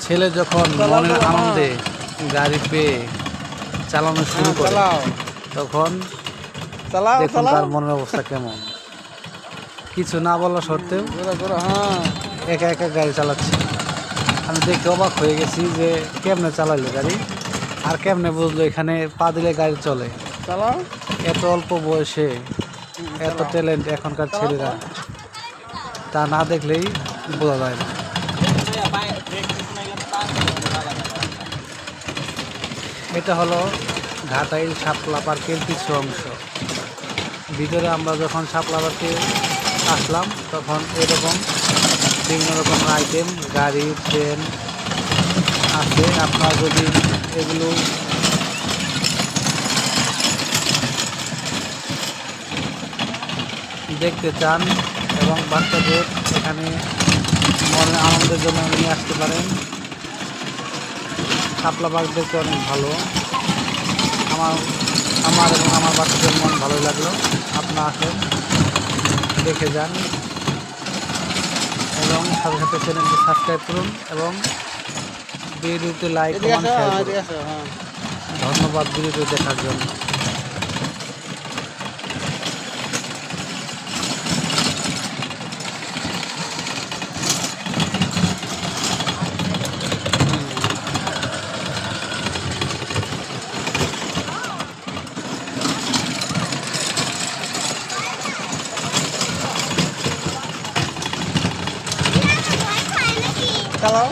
ছেলে যখন মনের আনন্দে গাড়ি পেয়ে চালানো শুরু করে তখন দেখুন তার মনের অবস্থা কেমন। কিছু না বলা সত্ত্বেও একা একা গাড়ি চালাচ্ছে। আমি দেখে অবাক হয়ে গেছি যে কেমনে চালাইলো গাড়ি, আর কেমনে বুঝলো এখানে পা দিলে গাড়ি চলে। এত অল্প বয়সে এত ট্যালেন্ট এখনকার ছেলেরা, তা না দেখলেই বোঝা যায় না। এটা হলো ঘাটাইল শাপলা পার্কের কিছু অংশ। ভিতরে আমরা যখন শাপলা পার্কে আসলাম তখন এরকম বিভিন্ন রকমের আইটেম, গাড়ি, ট্রেন আছে। আপনারা যদি এগুলো দেখতে চান এবং বাচ্চাদের এখানে মনে আনন্দের জন্য নিয়ে আসতে পারেন। শাপলা পার্ক দেখতে অনেক ভালো। আমার এবং আমার বাচ্চাদের মন ভালোই লাগলো। আপনারা আসেন, দেখে যান এবং সাথে সাথে চ্যানেলটি সাবস্ক্রাইব করুন এবং ভিডিওতে লাইক কমেন্ট শেয়ার করুন। ধন্যবাদ ভিডিওটি দেখার জন্য। Kalau